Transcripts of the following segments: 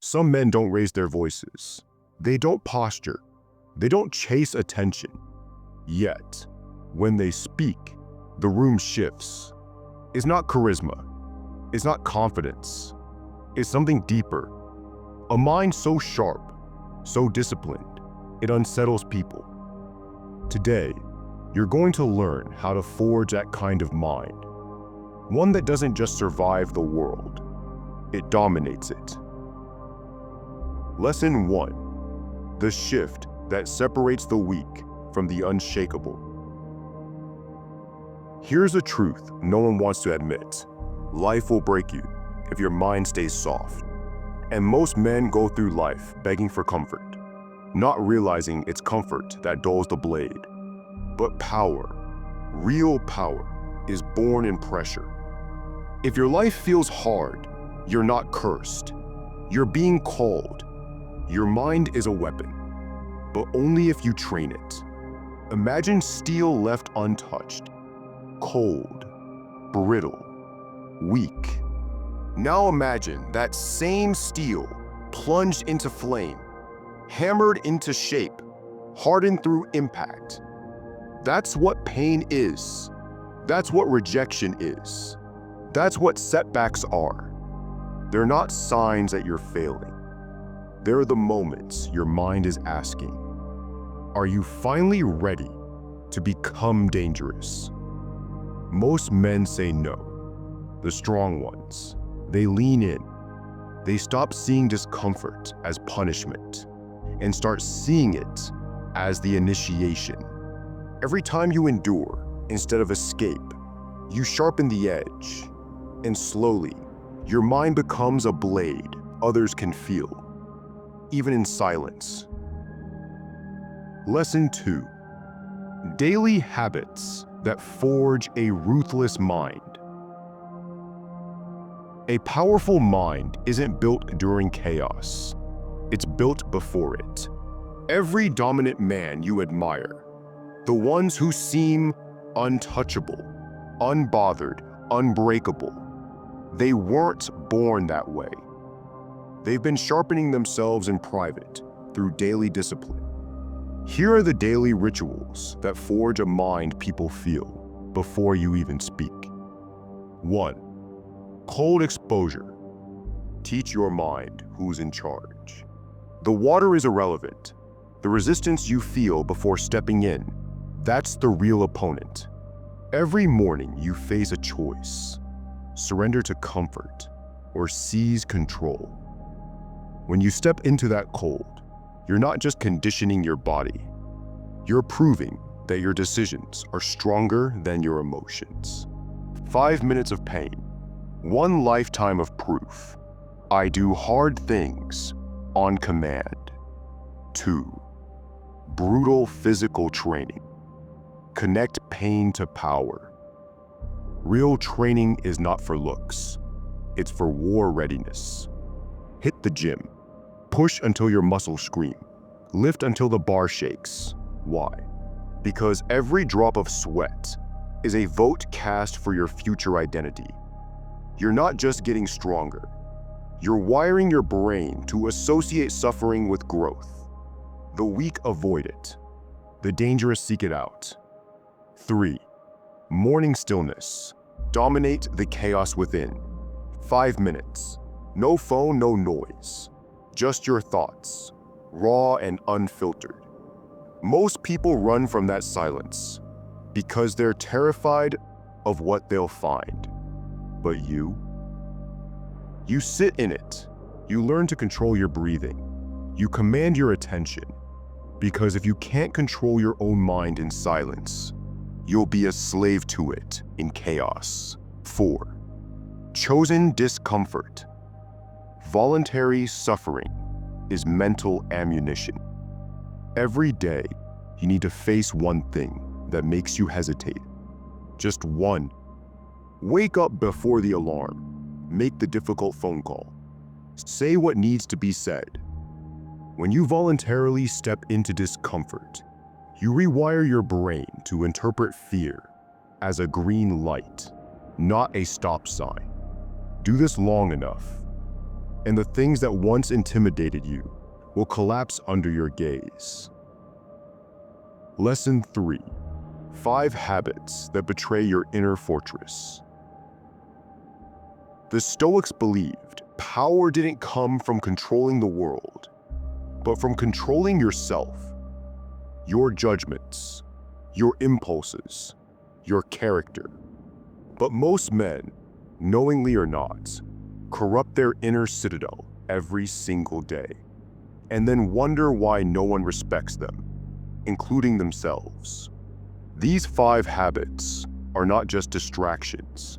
Some men don't raise their voices. They don't posture. They don't chase attention. Yet, when they speak, the room shifts. It's not charisma. It's not confidence. It's something deeper. A mind so sharp, so disciplined, it unsettles people. Today, you're going to learn how to forge that kind of mind. One that doesn't just survive the world, it dominates it. Lesson 1. The shift that separates the weak from the unshakable. Here's a truth no one wants to admit. Life will break you if your mind stays soft. And most men go through life begging for comfort, not realizing it's comfort that dulls the blade. But power, real power, is born in pressure. If your life feels hard, you're not cursed. You're being called. Your mind is a weapon, but only if you train it. Imagine steel left untouched, cold, brittle, weak. Now imagine that same steel plunged into flame, hammered into shape, hardened through impact. That's what pain is. That's what rejection is. That's what setbacks are. They're not signs that you're failing. They're the moments your mind is asking, are you finally ready to become dangerous? Most men say no. The strong ones, they lean in. They stop seeing discomfort as punishment and start seeing it as the initiation. Every time you endure instead of escape, you sharpen the edge, and slowly, your mind becomes a blade others can feel, even in silence. Lesson 2. Daily habits that forge a ruthless mind. A powerful mind isn't built during chaos. It's built before it. Every dominant man you admire, the ones who seem untouchable, unbothered, unbreakable, they weren't born that way. They've been sharpening themselves in private through daily discipline. Here are the daily rituals that forge a mind people feel before you even speak. 1. Cold exposure. Teach your mind who's in charge. The water is irrelevant. The resistance you feel before stepping in, that's the real opponent. Every morning you face a choice. Surrender to comfort or seize control. When you step into that cold, you're not just conditioning your body. You're proving that your decisions are stronger than your emotions. 5 minutes of pain. 1 lifetime of proof. I do hard things on command. 2. Brutal physical training. Connect pain to power. Real training is not for looks. It's for war readiness. Hit the gym. Push until your muscles scream. Lift until the bar shakes. Why? Because every drop of sweat is a vote cast for your future identity. You're not just getting stronger. You're wiring your brain to associate suffering with growth. The weak avoid it. The dangerous seek it out. 3. Morning stillness. Dominate the chaos within. 5 minutes. No phone, no noise. Just your thoughts, raw and unfiltered. Most people run from that silence because they're terrified of what they'll find. But you sit in it. You learn to control your breathing. You command your attention. Because if you can't control your own mind in silence, you'll be a slave to it in chaos. 4. Chosen discomfort. Voluntary suffering is mental ammunition. Every day, you need to face one thing that makes you hesitate. Just one. Wake up before the alarm. Make the difficult phone call. Say what needs to be said. When you voluntarily step into discomfort, you rewire your brain to interpret fear as a green light, not a stop sign. Do this long enough, and the things that once intimidated you will collapse under your gaze. Lesson 3. 5 habits that betray your inner fortress. The Stoics believed power didn't come from controlling the world, but from controlling yourself, your judgments, your impulses, your character. But most men, knowingly or not, corrupt their inner citadel every single day, and then wonder why no one respects them, including themselves. These 5 habits are not just distractions.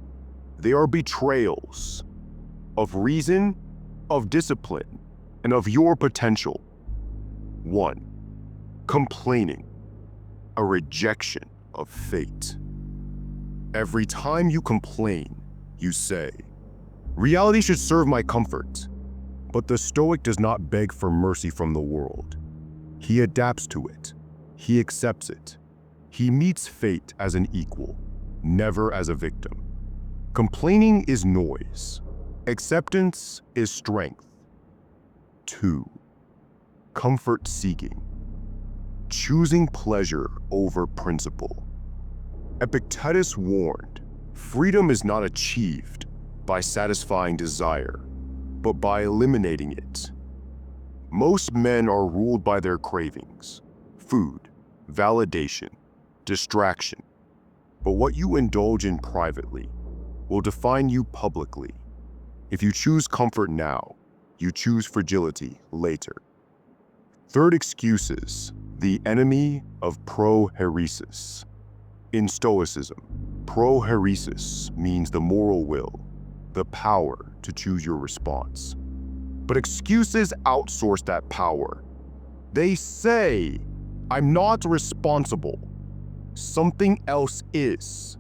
They are betrayals of reason, of discipline, and of your potential. 1. Complaining, a rejection of fate. Every time you complain, you say, "Reality should serve my comfort." But the Stoic does not beg for mercy from the world. He adapts to it. He accepts it. He meets fate as an equal, never as a victim. Complaining is noise. Acceptance is strength. 2. Comfort seeking, choosing pleasure over principle. Epictetus warned, freedom is not achieved by satisfying desire, but by eliminating it. Most men are ruled by their cravings: food, validation, distraction. But what you indulge in privately will define you publicly. If you choose comfort now, you choose fragility later. 3rd, excuses, the enemy of prohairesis. In Stoicism, prohairesis means the moral will, the power to choose your response. But excuses outsource that power. They say, "I'm not responsible. Something else is."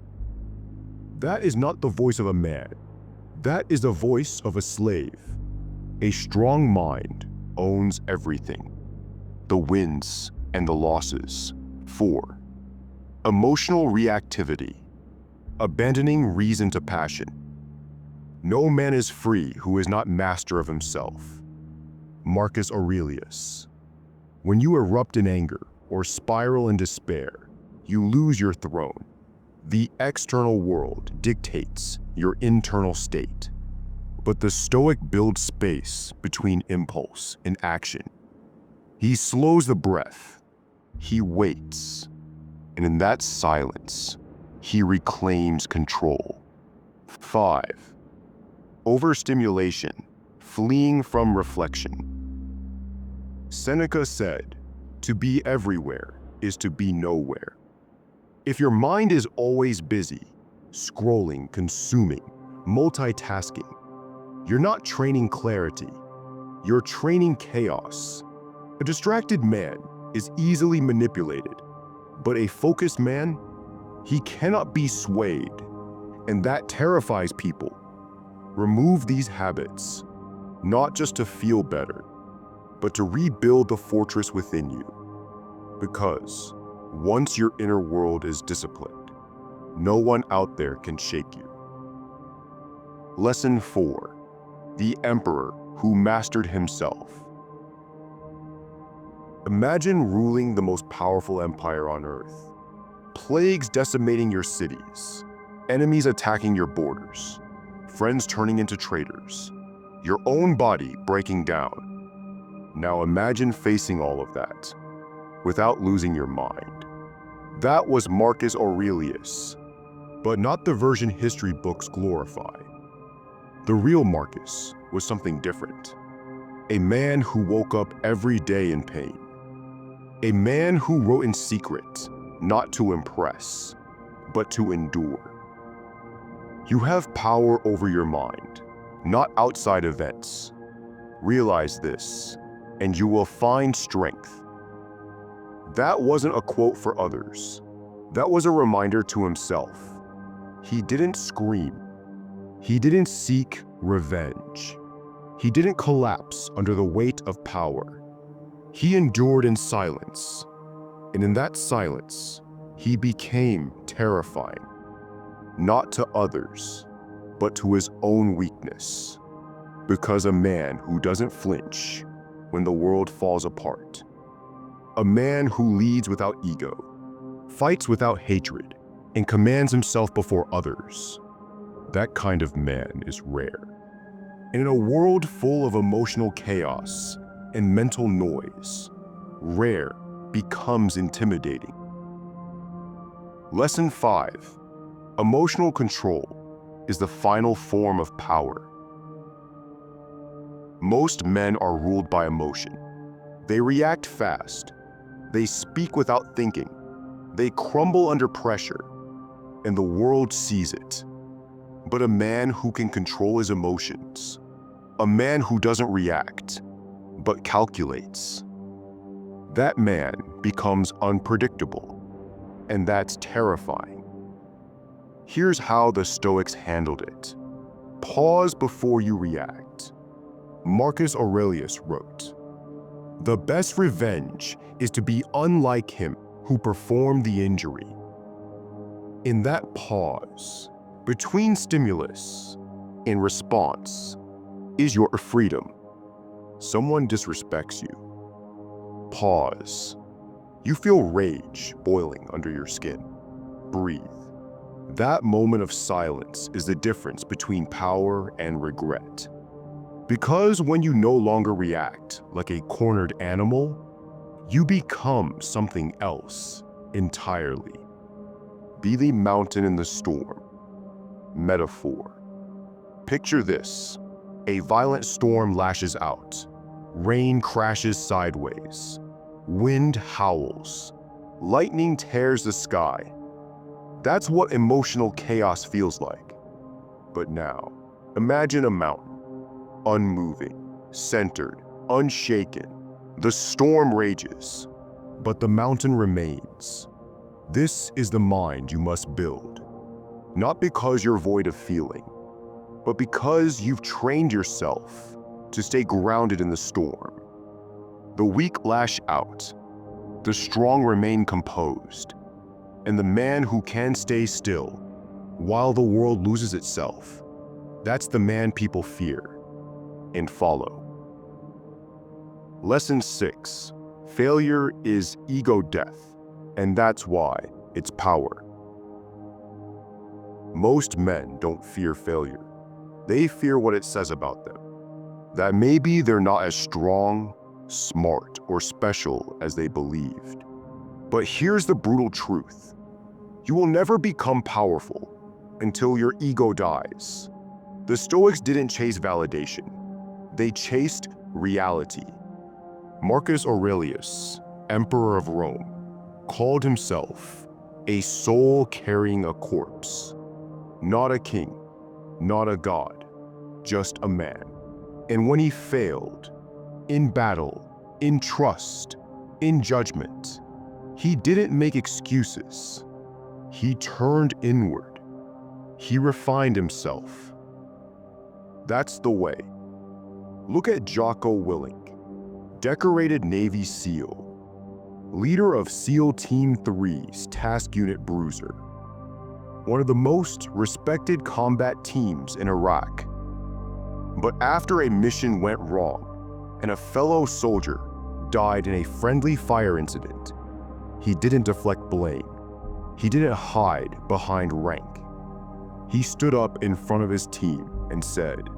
That is not the voice of a man. That is the voice of a slave. A strong mind owns everything: the wins and the losses. 4. Emotional reactivity, abandoning reason to passion. No man is free who is not master of himself. Marcus Aurelius. When you erupt in anger or spiral in despair, you lose your throne. The external world dictates your internal state. But the Stoic builds space between impulse and action. He slows the breath. He waits. And in that silence, he reclaims control. 5. Overstimulation, fleeing from reflection. Seneca said, "To be everywhere is to be nowhere." If your mind is always busy, scrolling, consuming, multitasking, you're not training clarity, you're training chaos. A distracted man is easily manipulated, but a focused man, he cannot be swayed, and that terrifies people. Remove these habits, not just to feel better, but to rebuild the fortress within you. Because once your inner world is disciplined, no one out there can shake you. Lesson 4. The Emperor who mastered himself. Imagine ruling the most powerful empire on earth. Plagues decimating your cities, enemies attacking your borders, friends turning into traitors, your own body breaking down. Now imagine facing all of that without losing your mind. That was Marcus Aurelius, but not the version history books glorify. The real Marcus was something different. A man who woke up every day in pain. A man who wrote in secret, not to impress, but to endure. You have power over your mind, not outside events. Realize this, and you will find strength. That wasn't a quote for others. That was a reminder to himself. He didn't scream. He didn't seek revenge. He didn't collapse under the weight of power. He endured in silence, and in that silence, he became terrifying, not to others, but to his own weakness. Because a man who doesn't flinch when the world falls apart. A man who leads without ego, fights without hatred, and commands himself before others. That kind of man is rare. And in a world full of emotional chaos and mental noise, rare becomes intimidating. Lesson 5. Emotional control is the final form of power. Most men are ruled by emotion. They react fast. They speak without thinking. They crumble under pressure, and the world sees it. But a man who can control his emotions, a man who doesn't react, but calculates, that man becomes unpredictable, and that's terrifying. Here's how the Stoics handled it. Pause before you react. Marcus Aurelius wrote, "The best revenge is to be unlike him who performed the injury." In that pause, between stimulus and response, is your freedom. Someone disrespects you. Pause. You feel rage boiling under your skin. Breathe. That moment of silence is the difference between power and regret. Because when you no longer react like a cornered animal, you become something else entirely. Be the mountain in the storm. Metaphor. Picture this. A violent storm lashes out. Rain crashes sideways. Wind howls. Lightning tears the sky. That's what emotional chaos feels like. But now, imagine a mountain. Unmoving, centered, unshaken. The storm rages, but the mountain remains. This is the mind you must build. Not because you're void of feeling, but because you've trained yourself to stay grounded in the storm. The weak lash out, the strong remain composed, and the man who can stay still while the world loses itself, that's the man people fear and follow. Lesson 6. Failure is ego death, and that's why it's power. Most men don't fear failure. They fear what it says about them. That maybe they're not as strong, smart, or special as they believed. But here's the brutal truth. You will never become powerful until your ego dies. The Stoics didn't chase validation. They chased reality. Marcus Aurelius, Emperor of Rome, called himself a soul carrying a corpse. Not a king, not a god, just a man. And when he failed, in battle, in trust, in judgment, he didn't make excuses. He turned inward. He refined himself. That's the way. Look at Jocko Willink, decorated Navy SEAL, leader of SEAL Team 3's Task Unit Bruiser, one of the most respected combat teams in Iraq. But after a mission went wrong and a fellow soldier died in a friendly fire incident, he didn't deflect blame. He didn't hide behind rank. He stood up in front of his team and said,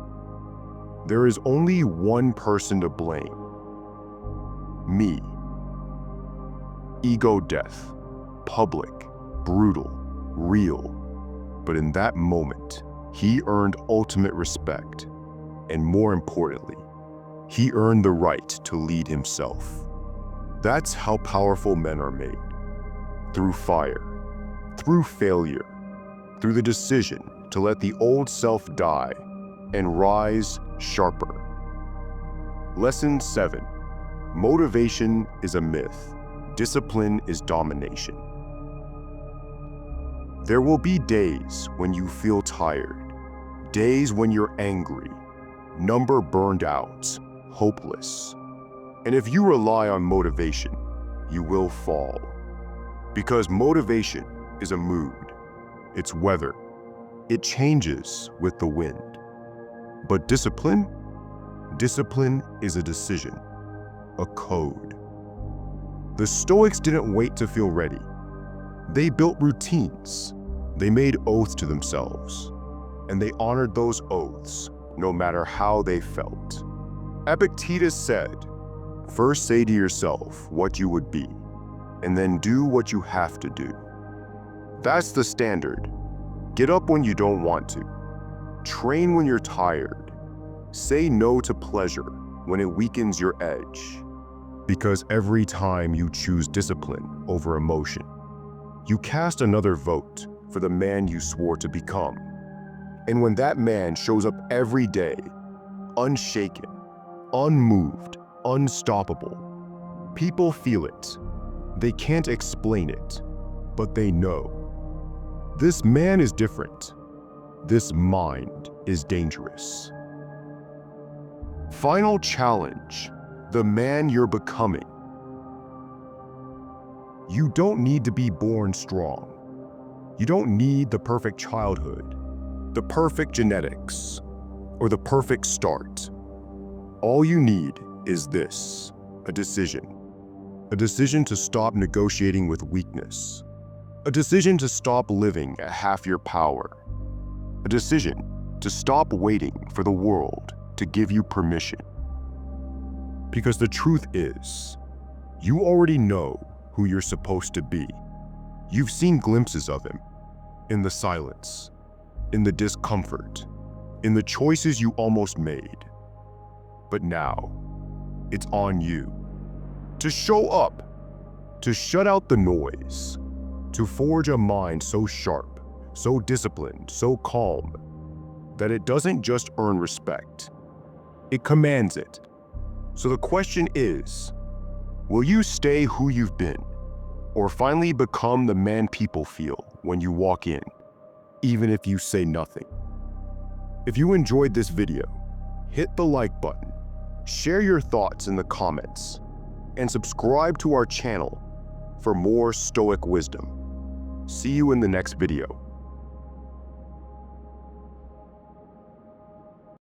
"There is only one person to blame. Me." Ego death. Public, brutal, real. But in that moment, he earned ultimate respect. And more importantly, he earned the right to lead himself. That's how powerful men are made. Through fire, through failure, through the decision to let the old self die and rise sharper. Lesson 7. Motivation is a myth. Discipline is domination. There will be days when you feel tired, days when you're angry, number burned out, hopeless. And if you rely on motivation, you will fall. Because motivation is a mood, it's weather. It changes with the wind. But discipline, Discipline is a decision, a code. The Stoics didn't wait to feel ready. They built routines. They made oaths to themselves, and they honored those oaths no matter how they felt. Epictetus said, "First say to yourself what you would be, and then do what you have to do." That's the standard. Get up when you don't want to. Train when you're tired. Say no to pleasure when it weakens your edge. Because every time you choose discipline over emotion, you cast another vote for the man you swore to become. And when that man shows up every day, unshaken, unmoved, unstoppable, people feel it. They can't explain it, but they know. This man is different. This mind is dangerous. Final challenge, the man you're becoming. You don't need to be born strong. You don't need the perfect childhood, the perfect genetics, or the perfect start. All you need is this, a decision. A decision to stop negotiating with weakness. A decision to stop living at half your power. A decision to stop waiting for the world to give you permission. Because the truth is, you already know who you're supposed to be. You've seen glimpses of him in the silence, in the discomfort, in the choices you almost made. But now, it's on you to show up, to shut out the noise, to forge a mind so sharp, so disciplined, so calm, that it doesn't just earn respect, it commands it. So the question is, will you stay who you've been, or finally become the man people feel when you walk in, even if you say nothing? If you enjoyed this video, hit the like button, share your thoughts in the comments, and subscribe to our channel for more Stoic wisdom. See you in the next video.